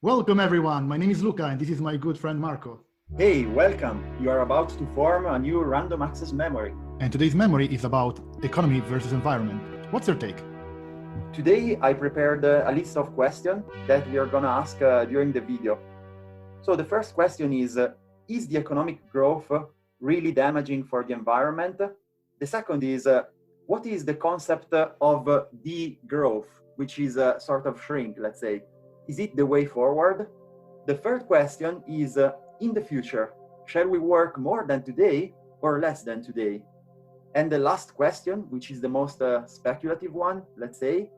Welcome everyone, my name is Luca and this is my good friend Marco. Hey, welcome! You are about to form a new random access memory. And today's memory is about economy versus environment. What's your take? Today I prepared a list of questions that we are gonna ask during the video. So the first question is the economic growth really damaging for the environment? The second is, what is the concept of degrowth, which is a sort of shrink, let's say? Is it the way forward? The third question is, in the future, shall we work more than today or less than today? And the last question, which is the most speculative one, let's say,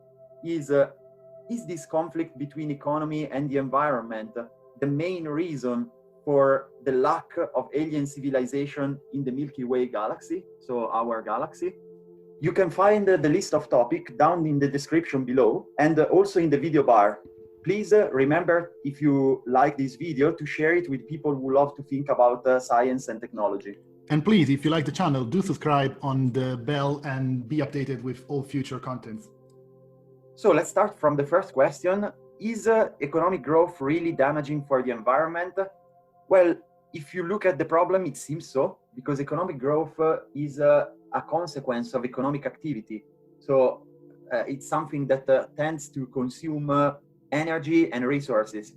is this conflict between economy and the environment the main reason for the lack of alien civilization in the Milky Way galaxy, so our galaxy? You can find the list of topics down in the description below and also in the video bar. Please remember, if you like this video, to share it with people who love to think about science and technology. And please, if you like the channel, do subscribe on the bell and be updated with all future contents. So let's start from the first question. Is economic growth really damaging for the environment? Well, if you look at the problem, it seems so, because economic growth is a consequence of economic activity. So it's something that tends to consume energy and resources.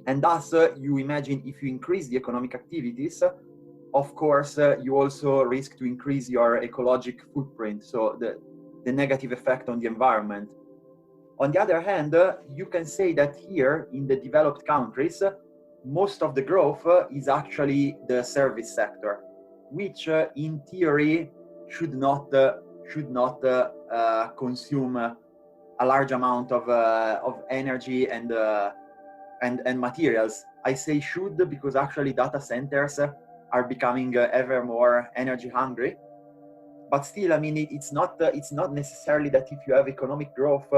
And thus, you imagine if you increase the economic activities, of course, you also risk to increase your ecologic footprint, so the negative effect on the environment. On the other hand, you can say that here in the developed countries, most of the growth is actually the service sector, which in theory should not consume a large amount of energy and materials. I say should because actually data centers are becoming ever more energy hungry. But still, I mean, it's not necessarily that if you have economic growth,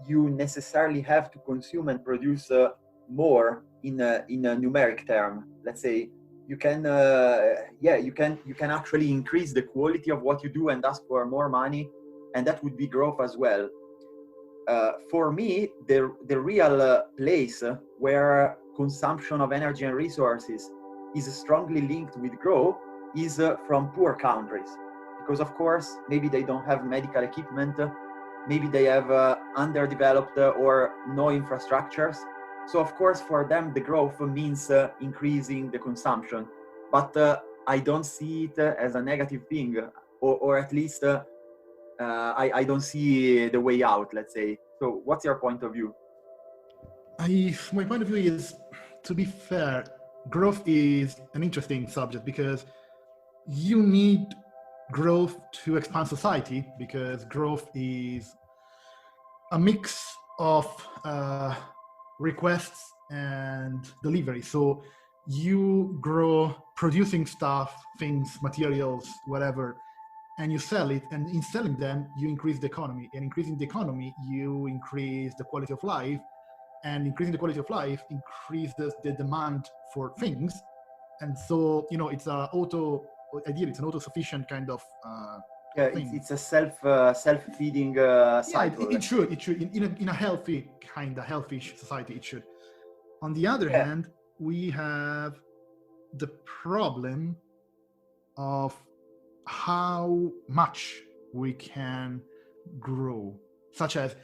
you necessarily have to consume and produce more in a numeric term. Let's say you can actually increase the quality of what you do and ask for more money, and that would be growth as well. For me, the real place where consumption of energy and resources is strongly linked with growth is from poor countries. Because of course, maybe they don't have medical equipment, maybe they have underdeveloped or no infrastructures. So of course, for them, the growth means increasing the consumption. But I don't see it as a negative thing, or at least I don't see the way out, let's say. So what's your point of view? My point of view is, to be fair, growth is an interesting subject because you need growth to expand society, because growth is a mix of requests and delivery. So you grow producing stuff, things, materials, whatever, and you sell it, and in selling them, you increase the economy. And increasing the economy, you increase the quality of life, and increasing the quality of life increases the demand for things. And so, you know, it's an auto-sufficient kind of thing. It's a self-feeding cycle. Yeah, it should. In a healthy society, it should. On the other hand, we have the problem of how much we can grow, such as,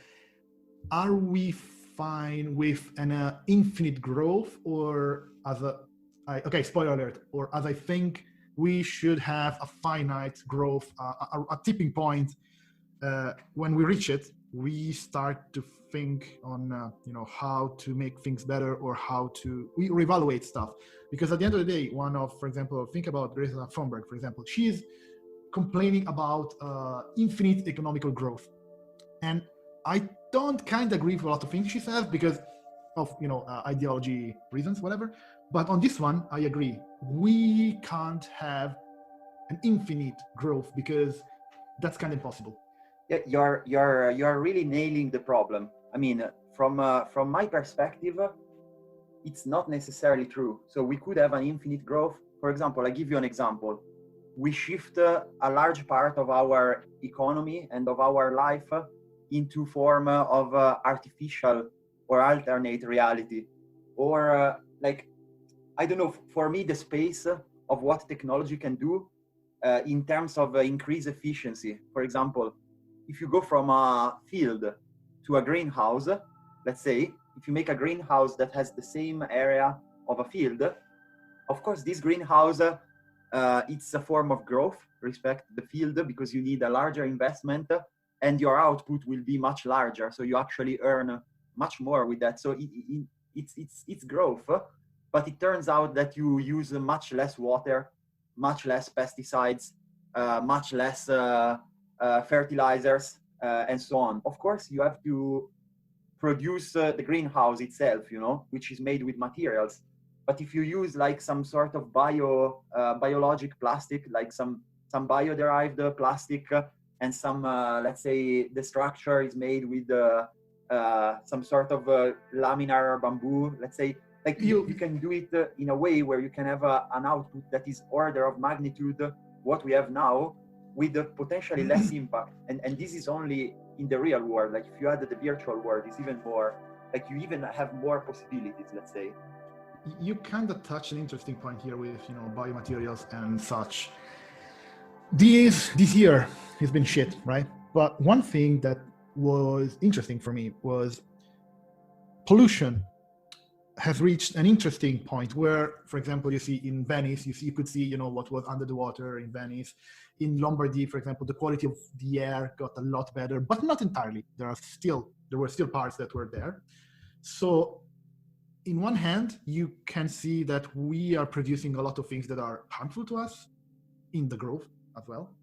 are we fine with an infinite growth, or spoiler alert, or as I think we should have a finite growth, a tipping point. When we reach it, we start to think on how to make things better, or we reevaluate stuff. Because at the end of the day, for example, think about Greta Thunberg, for example. She's complaining about infinite economical growth, and I don't kind of agree with a lot of things she says because of ideology reasons, whatever. But on this one, I agree. We can't have an infinite growth because that's kind of impossible. Yeah, you're really nailing the problem. I mean, from my perspective, it's not necessarily true. So we could have an infinite growth. For example, I give you an example. We shift a large part of our economy and of our life into form of artificial or alternate reality, or like, I don't know, for me, the space of what technology can do in terms of increased efficiency. For example, if you go from a field to a greenhouse, let's say, if you make a greenhouse that has the same area of a field, of course, this greenhouse, it's a form of growth, respect the field, because you need a larger investment and your output will be much larger. So you actually earn much more with that. So it's growth, but it turns out that you use much less water, much less pesticides, much less fertilizers, and so on. Of course, you have to produce the greenhouse itself, you know, which is made with materials. But if you use like some sort of biologic plastic, like some bio-derived plastic, and some, let's say, the structure is made with some sort of laminar bamboo, let's say, like you can do it in a way where you can have an output that is order of magnitude what we have now, with potentially less impact. And this is only in the real world. Like if you add the virtual world, it's even more, like you even have more possibilities, let's say. You kind of touch an interesting point here with, you know, biomaterials and such. This year has been shit, right? But one thing that was interesting for me was pollution has reached an interesting point where, for example, you see in Venice, you could see, you know, what was under the water in Venice. In Lombardy, for example, the quality of the air got a lot better, but not entirely. There were still parts that were there. So in one hand, you can see that we are producing a lot of things that are harmful to us in the growth as well.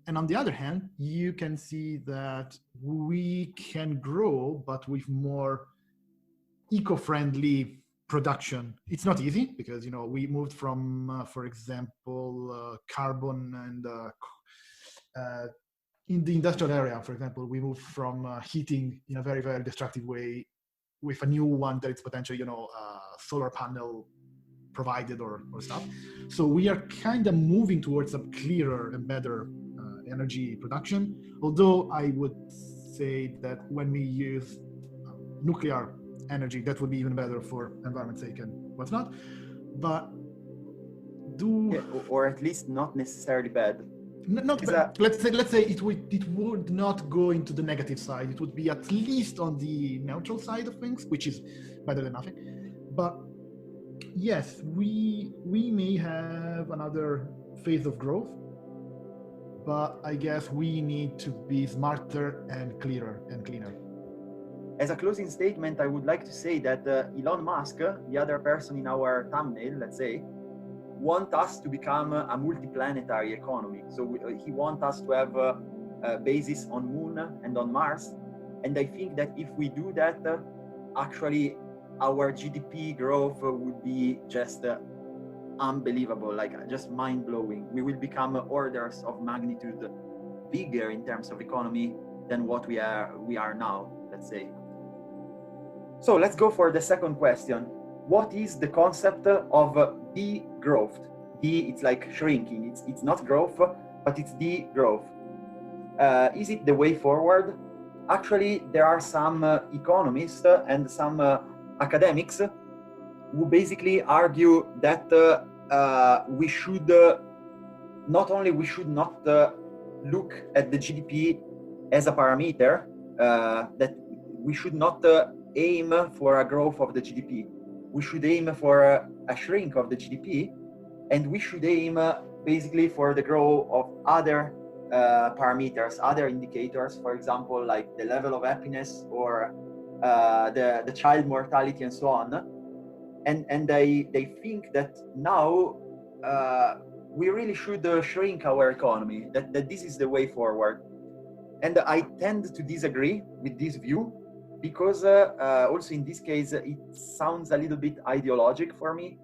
And on the other hand, you can see that we can grow, but with more eco-friendly production. It's not easy because, you know, we moved from, for example, carbon and in the industrial area, for example, we moved from heating in a very, very destructive way with a new one that it's potentially, you know, solar panel provided or stuff. So we are kind of moving towards a clearer and better energy production. Although I would say that when we use nuclear energy, that would be even better for environment's sake and what's not. But or at least not necessarily bad. Not bad. Let's say it would not go into the negative side. It would be at least on the neutral side of things, which is better than nothing. But yes, we may have another phase of growth, but I guess we need to be smarter and clearer and cleaner. As a closing statement, I would like to say that Elon Musk, the other person in our thumbnail, let's say, want us to become a multi-planetary economy. So he wants us to have a basis on Moon and on Mars. And I think that if we do that, actually our GDP growth would be just unbelievable, like just mind-blowing. We will become orders of magnitude bigger in terms of economy than what we are now, let's say. So let's go for the second question. What is the concept of degrowth? It's like shrinking. It's not growth, but it's degrowth. Is it the way forward? Actually, there are some economists and some academics who basically argue that we should not look at the GDP as a parameter, that we should not aim for a growth of the GDP. We should aim for a shrink of the GDP, and we should aim basically for the growth of other parameters, other indicators, for example, like the level of happiness or the child mortality and so on. And they think that now we really should shrink our economy, that this is the way forward. And I tend to disagree with this view, because also in this case, it sounds a little bit ideologic for me.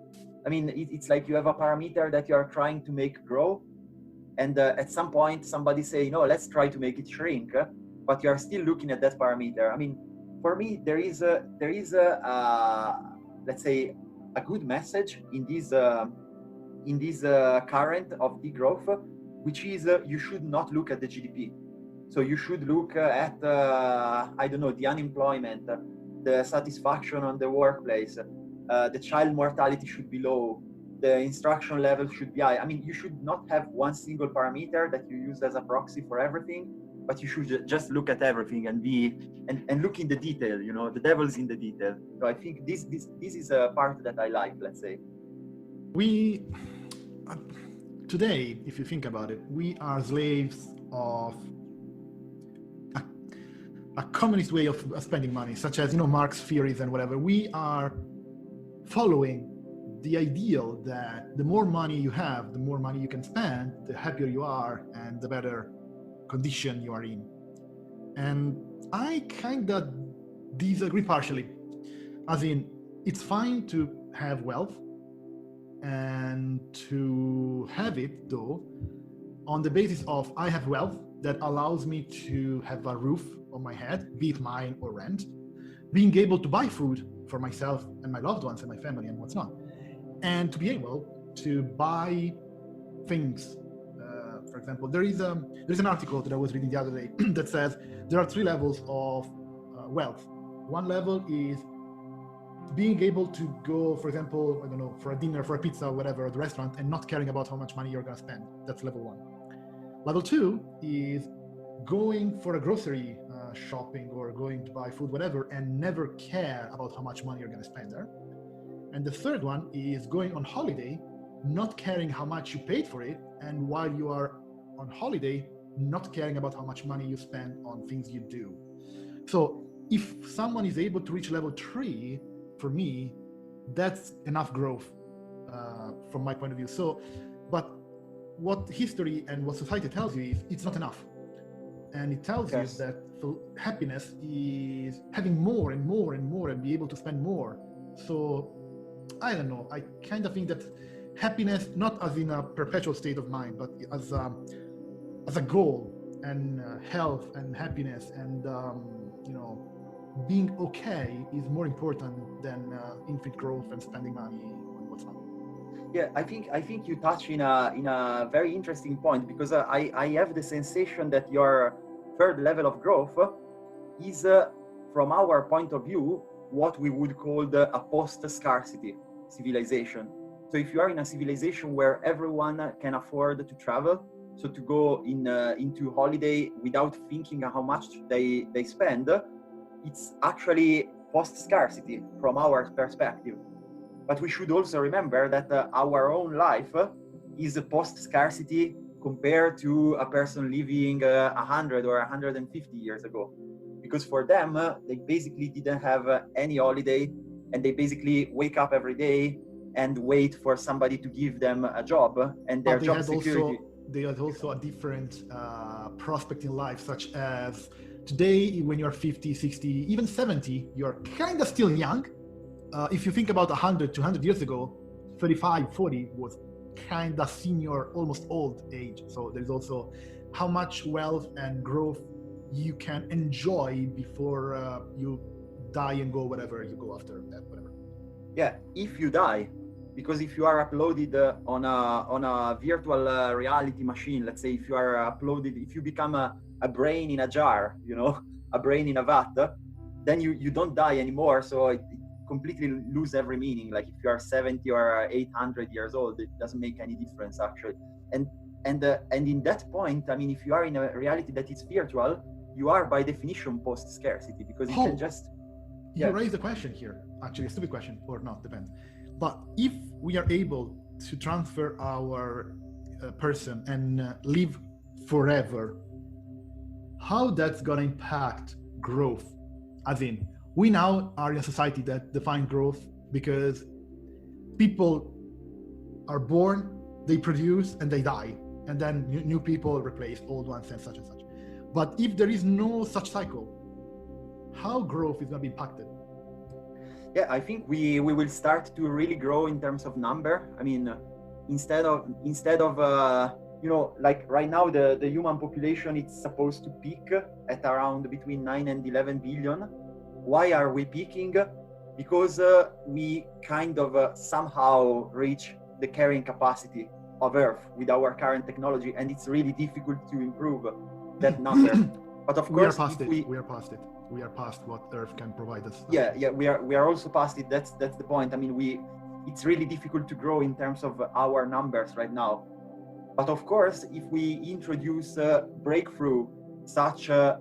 I mean, it's like you have a parameter that you are trying to make grow, and at some point somebody say, no, let's try to make it shrink, but you are still looking at that parameter. I mean, for me, there is a let's say a good message in this current of degrowth, which is you should not look at the GDP. So you should look at, I don't know, the unemployment, the satisfaction on the workplace, the child mortality should be low, the instruction level should be high. I mean, you should not have one single parameter that you use as a proxy for everything, but you should just look at everything and look in the detail. You know, the devil's in the detail. So I think this is a part that I like. Let's say we today, if you think about it, we are slaves of a communist way of spending money, such as, you know, Marx theories and whatever. We are following the ideal that the more money you have, the more money you can spend, the happier you are and the better condition you are in. And I kind of disagree partially. As in, it's fine to have wealth and to have it, though, on the basis of I have wealth that allows me to have a roof on my head, be it mine or rent, being able to buy food for myself and my loved ones and my family and what's not, and to be able to buy things. For example, there's an article that I was reading the other day that says there are 3 levels of wealth. One level is being able to go, for example, I don't know, for a dinner, for a pizza, or whatever, at the restaurant, and not caring about how much money you're going to spend. That's level 1. Level 2 is going for a grocery shopping or going to buy food, whatever, and never care about how much money you're going to spend there. And the third one is going on holiday, not caring how much you paid for it, and while you are on holiday, not caring about how much money you spend on things you do. So if someone is able to reach level 3, for me, that's enough growth from my point of view. So, but what history and what society tells you is it's not enough. And it tells you that happiness is having more and more and more and be able to spend more. So I don't know, I kind of think that happiness, not as in a perpetual state of mind, but as a goal, and health and happiness and you know, being okay is more important than infinite growth and spending money on what's not. Yeah, I think you touch in a very interesting point, because I have the sensation that your third level of growth is, from our point of view, what we would call a post-scarcity civilization. So if you are in a civilization where everyone can afford to travel, so to go into holiday without thinking how much they spend, it's actually post-scarcity from our perspective. But we should also remember that our own life is a post-scarcity compared to a person living 100 or 150 years ago. Because for them, they basically didn't have any holiday, and they basically wake up every day and wait for somebody to give them a job and their job security. They had also a different prospect in life, such as today, when you're 50, 60, even 70, you're kind of still young. If you think about 100, 200 years ago, 35, 40 was kind of senior, almost old age. So there's also how much wealth and growth you can enjoy before you die and go whatever you go after that, whatever. Yeah, if you die, because if you are uploaded on a virtual reality machine, let's say if you are uploaded, if you become a brain in a jar, you know, a brain in a vat, then you don't die anymore. So it completely lose every meaning. Like if you are 70 or 800 years old, it doesn't make any difference actually. And in that point, I mean, if you are in a reality that is virtual, you are by definition post-scarcity, because you can just... You raise the question here, actually a stupid question or not, depends. But if we are able to transfer our person and live forever, how that's gonna impact growth? As in, we now are in a society that defines growth because people are born, they produce, and they die. And then new people replace old ones and such and such. But if there is no such cycle, how growth is going to be impacted? Yeah, I think we will start to really grow in terms of number. I mean, instead of you know, like right now the human population, it's supposed to peak at around between 9 and 11 billion. Why are we peaking? Because we kind of somehow reach the carrying capacity of Earth with our current technology, and it's really difficult to improve that number. But of course, we are past it. We are past what Earth can provide us. Yeah, we are also past it. That's the point. I mean, it's really difficult to grow in terms of our numbers right now. But of course, if we introduce a breakthrough, such a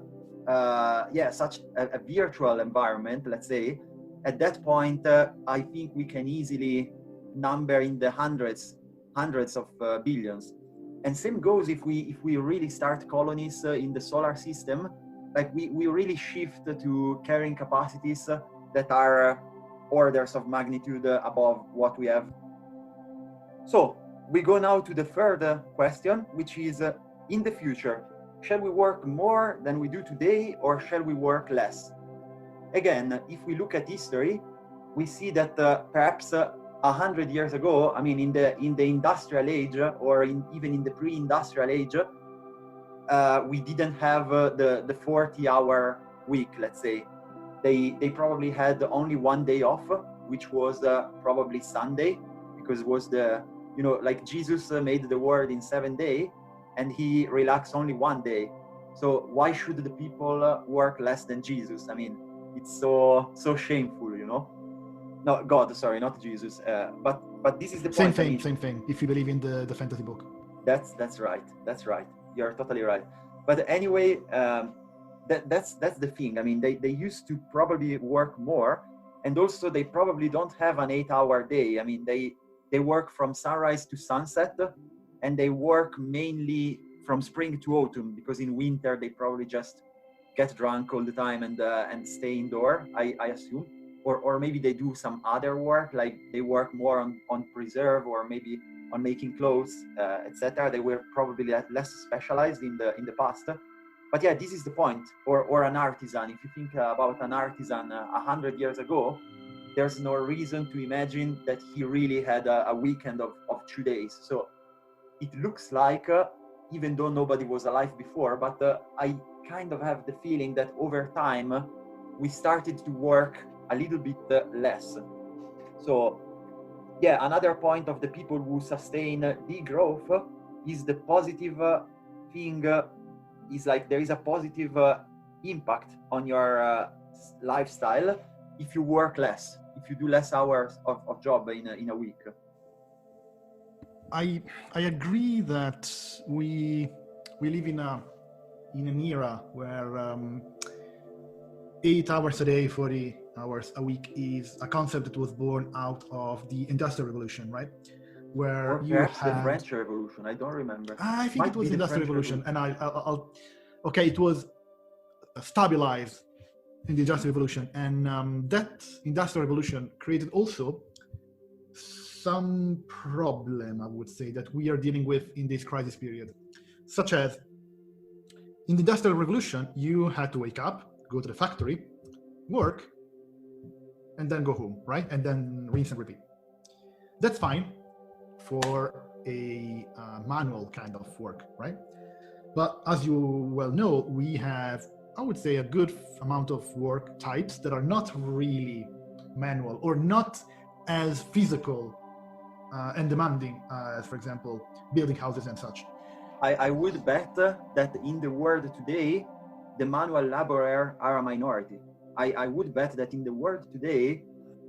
virtual environment, let's say, at that point, I think we can easily number in the hundreds of billions. And same goes if we really start colonies in the solar system, like we really shift to carrying capacities that are orders of magnitude above what we have. So we go now to the third question, which is in the future, shall we work more than we do today, or shall we work less? Again, if we look at history, we see that perhaps 100 years ago, I mean, in the industrial age, or even in the pre-industrial age, we didn't have the 40-hour week, let's say. They probably had only one day off, which was probably Sunday, because it was like Jesus made the world in 7 days, and he relaxed only one day. So why should the people work less than Jesus? I mean, it's so shameful, No, God, sorry, not Jesus. But this is the point. Same thing. If you believe in the fantasy book. That's right. You're totally right. But anyway, that's the thing. I mean, they used to probably work more, and also they probably don't have an 8-hour day. I mean, they work from sunrise to sunset, and they work mainly from spring to autumn, because in winter they probably just get drunk all the time and stay indoor, I assume. Or maybe they do some other work, like they work more on preserve, or maybe on making clothes, etc. They were probably less specialized in the past. But yeah, this is the point. Or an artisan. If you think about an artisan 100 years ago, there's no reason to imagine that he really had a weekend of 2 days. So it looks like, even though nobody was alive before, but I kind of have the feeling that over time, we started to work a little bit less. So yeah, another point of the people who sustain degrowth is the positive thing, is like there is a positive impact on your lifestyle if you work less, if you do less hours of job in a week. I agree that we live in an era where 8 hours a day, 40 hours a week is a concept that was born out of the Industrial Revolution, right? Where or perhaps the French Revolution. I don't remember. I think it was the Industrial Revolution, and it was stabilized in the Industrial Revolution, and that Industrial Revolution created also some problem, I would say, that we are dealing with in this crisis period, such as in the Industrial Revolution, you had to wake up, go to the factory, work, and then go home, right? And then rinse and repeat. That's fine for a manual kind of work, right? But as you well know, we have, I would say, a good amount of work types that are not really manual or not as physical and demanding as, for example, building houses and such. I would bet that in the world today, the manual laborer are a minority. I would bet that in the world today,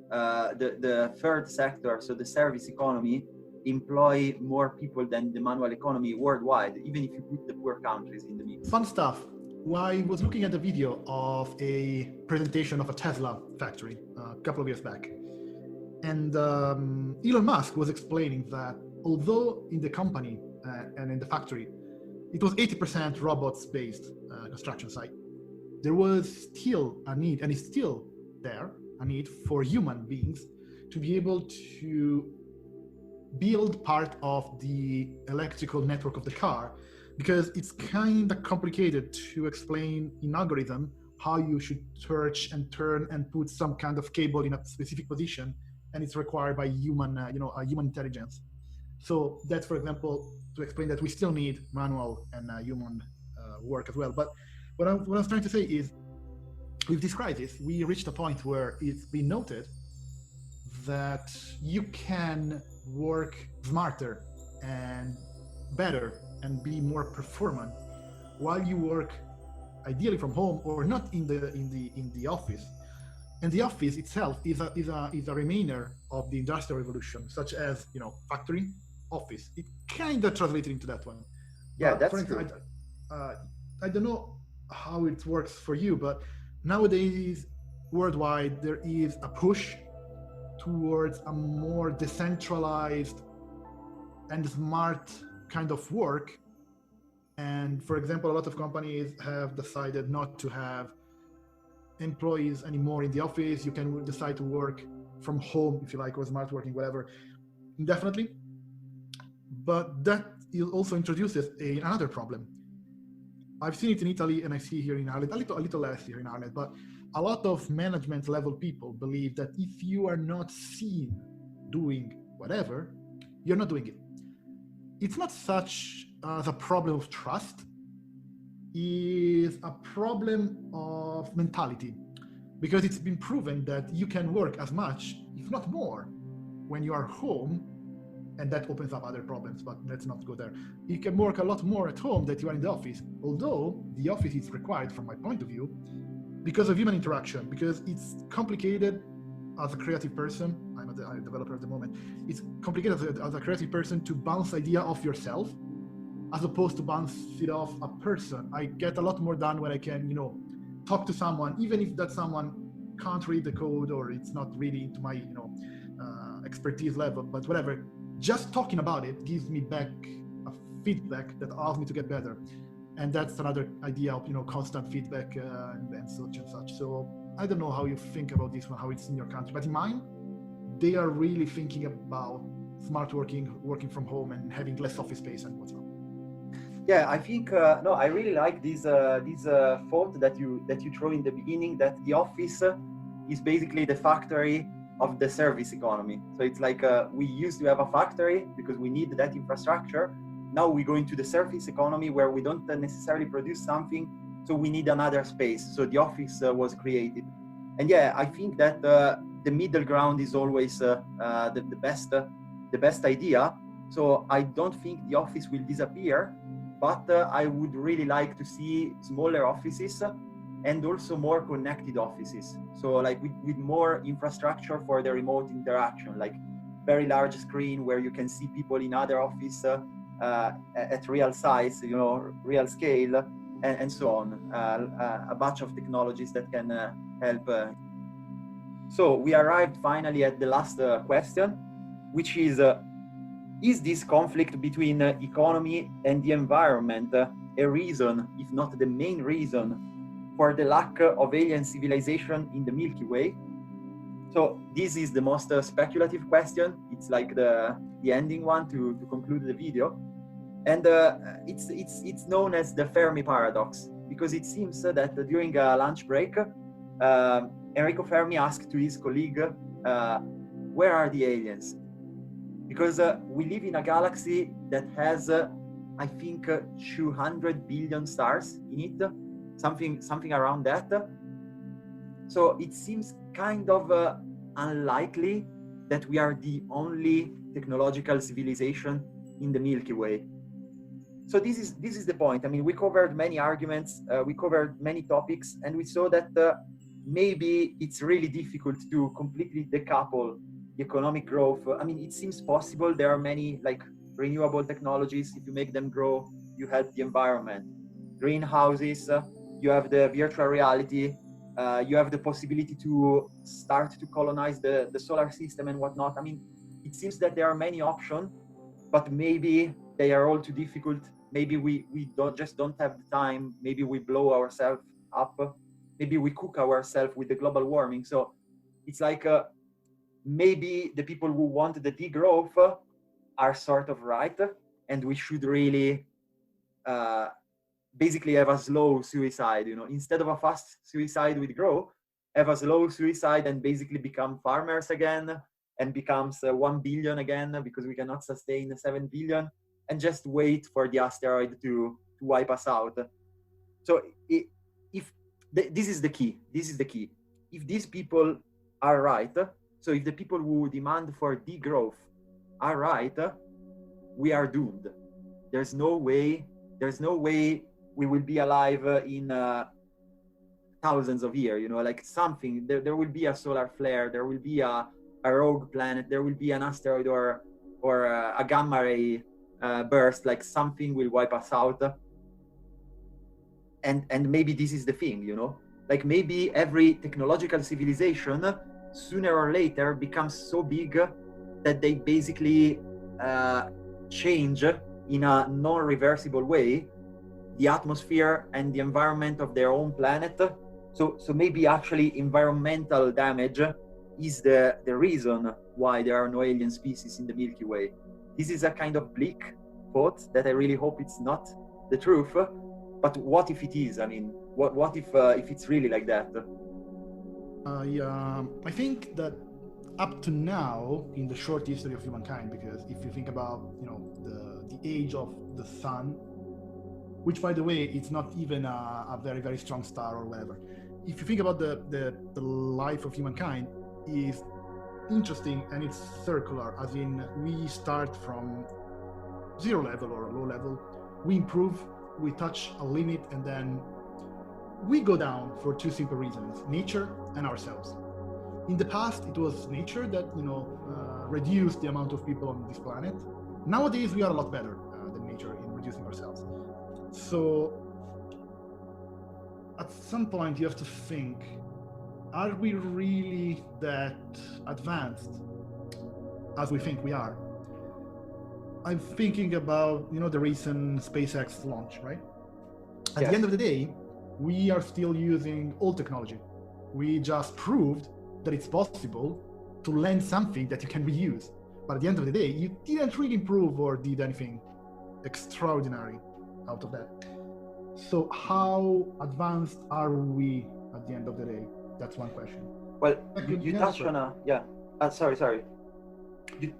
the third sector, so the service economy, employ more people than the manual economy worldwide, even if you put the poor countries in the mix. Fun stuff. I was looking at the video of a presentation of a Tesla factory a couple of years back. And Elon Musk was explaining that although in the company and in the factory, it was 80% robots-based construction site, there was still a need, and it's still there, a need for human beings to be able to build part of the electrical network of the car, because it's kind of complicated to explain in algorithm how you should search and turn and put some kind of cable in a specific position, and it's required by human, human intelligence. So that's, for example, to explain that we still need manual and human work as well. But what I was trying to say is, with this crisis, we reached a point where it's been noted that you can work smarter and better and be more performant while you work ideally from home or not in the office. And the office itself is a remainder of the Industrial Revolution, such as, you know, factory, office. It kind of translated into that one. Yeah, But that's true. I don't know how it works for you, but nowadays worldwide there is a push towards a more decentralized and smart kind of work. And for example, a lot of companies have decided not to have employees anymore in the office. You can decide to work from home if you like, or smart working, whatever, indefinitely. But that also introduces another problem. I've seen it in Italy and I see here in Ireland, a little less here in Ireland, but a lot of management level people believe that if you are not seen doing whatever, you're not doing it. It's not such as a problem of trust, it's a problem of mentality, because it's been proven that you can work as much, if not more, when you are home, and that opens up other problems, but let's not go there. You can work a lot more at home than you are in the office, although the office is required from my point of view because of human interaction, because it's complicated as a creative person. I'm a developer at the moment. It's complicated as a creative person to bounce idea off yourself as opposed to bounce it off a person. I get a lot more done when I can, you know, talk to someone, even if that someone can't read the code or it's not really into my, you know, expertise level, but whatever. Just talking about it gives me back a feedback that allows me to get better. And that's another idea of, you know, constant feedback and such and such. So I don't know how you think about this one, how it's in your country, but in mine, they are really thinking about smart working, working from home and having less office space and whatnot. Yeah, I think no, I really like this thought that you throw in the beginning, that the office is basically the factory of the service economy. So it's like we used to have a factory because we need that infrastructure. Now we go into the service economy where we don't necessarily produce something, so we need another space. So the office was created. And yeah, I think that the middle ground is always the best idea. So I don't think the office will disappear, but I would really like to see smaller offices and also more connected offices. So like with more infrastructure for the remote interaction, like very large screen where you can see people in other office at real size, you know, real scale, and so on. A bunch of technologies that can help. So we arrived finally at the last question, which is this conflict between economy and the environment a reason, if not the main reason, for the lack of alien civilization in the Milky Way? So this is the most speculative question. It's like the ending one to conclude the video. And it's known as the Fermi paradox, because it seems that during a lunch break, Enrico Fermi asked to his colleague, where are the aliens? Because we live in a galaxy that has, I think, 200 billion stars in it, something around that. So it seems kind of unlikely that we are the only technological civilization in the Milky Way. So this is the point. I mean, we covered many arguments, we covered many topics, and we saw that maybe it's really difficult to completely decouple the economic growth. I mean, it seems possible. There are many like renewable technologies. If you make them grow, you help the environment. Greenhouses, you have the virtual reality, you have the possibility to start to colonize the solar system and whatnot. I mean, it seems that there are many options, but maybe they are all too difficult. Maybe we don't have the time. Maybe we blow ourselves up. Maybe we cook ourselves with the global warming. So it's like maybe the people who want the degrowth are sort of right, and we should really basically have a slow suicide, you know, instead of a fast suicide with growth, have a slow suicide and basically become farmers again and becomes 1 billion again, because we cannot sustain 7 billion, and just wait for the asteroid to wipe us out. So this is the key. If these people are right, so if the people who demand for degrowth are right, we are doomed. There's no way we will be alive in thousands of years, you know, like something, there will be a solar flare, there will be a rogue planet, there will be an asteroid or a gamma ray burst, like something will wipe us out. And maybe this is the thing, you know, like maybe every technological civilization sooner or later becomes so big that they basically change in a non-reversible way the atmosphere and the environment of their own planet. So maybe actually environmental damage is the reason why there are no alien species in the Milky Way. This is a kind of bleak thought that I really hope it's not the truth. But what if it is? I mean, what if it's really like that? I think that up to now, in the short history of humankind, because if you think about, you know, the age of the sun, which, by the way, it's not even a very, very strong star or whatever. If you think about the life of humankind, is interesting and it's circular, as in we start from zero level or low level, we improve, we touch a limit, and then we go down for two simple reasons: nature and ourselves. In the past, it was nature that, you know, reduced the amount of people on this planet. Nowadays, we are a lot better than nature in reducing ourselves. So at some point you have to think, are we really that advanced as we think we are? I'm thinking about, you know, the recent SpaceX launch, right? At the end of the day, we are still using old technology. We just proved that it's possible to land something that you can reuse. But at the end of the day, you didn't really improve or did anything extraordinary out of that. So how advanced are we at the end of the day? That's one question. Well, you touch on a sorry.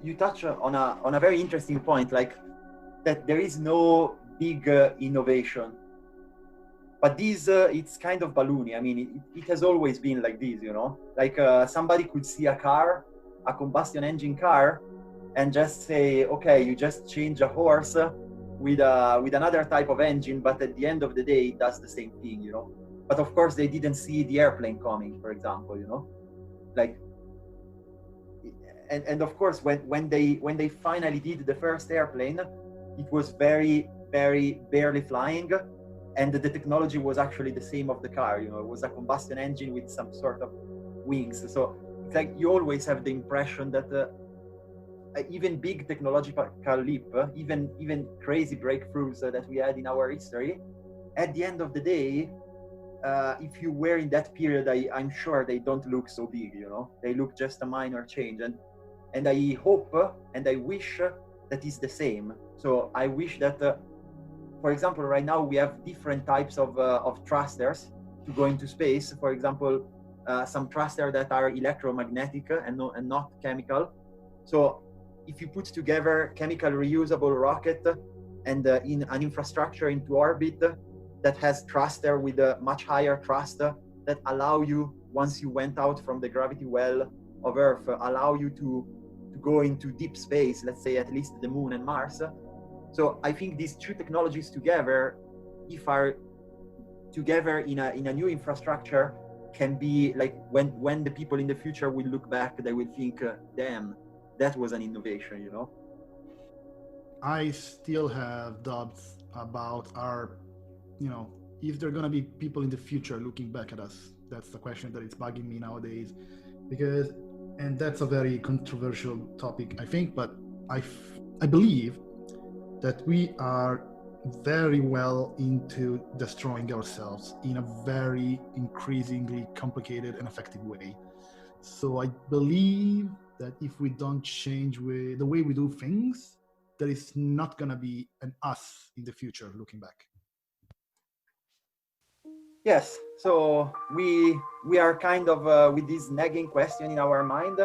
You touch on a very interesting point, like that there is no big innovation. But this, it's kind of balloony. I mean, it has always been like this, you know? Like somebody could see a car, a combustion engine car, and just say, okay, you just change a horse with another type of engine, but at the end of the day, it does the same thing, you know? But of course, they didn't see the airplane coming, for example, you know? Like, and of course, when they finally did the first airplane, it was very, very barely flying. And the technology was actually the same of the car, you know, it was a combustion engine with some sort of wings. So it's like you always have the impression that even big technological leap, even crazy breakthroughs that we had in our history, at the end of the day, if you were in that period, I'm sure they don't look so big, you know, they look just a minor change. And I hope and I wish that is the same. So I wish that for example, right now we have different types of thrusters to go into space. For example, some thrusters that are electromagnetic and not chemical. So if you put together chemical reusable rocket and in an infrastructure into orbit that has thruster with a much higher thrust that allow you, once you went out from the gravity well of Earth, allow you to go into deep space, let's say at least the Moon and Mars. So I think these two technologies together, if are together in a new infrastructure, can be like when the people in the future will look back, they will think, damn, that was an innovation, you know? I still have doubts about our, you know, if there are going to be people in the future looking back at us. That's the question that is bugging me nowadays, because, and that's a very controversial topic, I think, but I believe that we are very well into destroying ourselves in a very increasingly complicated and effective way. So I believe that if we don't change the way we do things, there is not going to be an us in the future looking back. Yes, so we are kind of with this nagging question in our mind.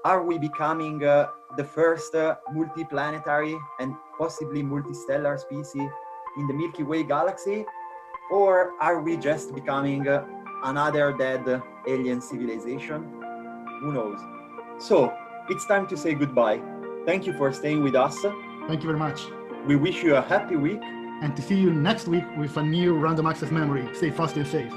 Are we becoming the first multiplanetary and possibly multistellar species in the Milky Way galaxy? Or are we just becoming another dead alien civilization? Who knows? So it's time to say goodbye. Thank you for staying with us. Thank you very much. We wish you a happy week. And to see you next week with a new random access memory. Stay fast and safe.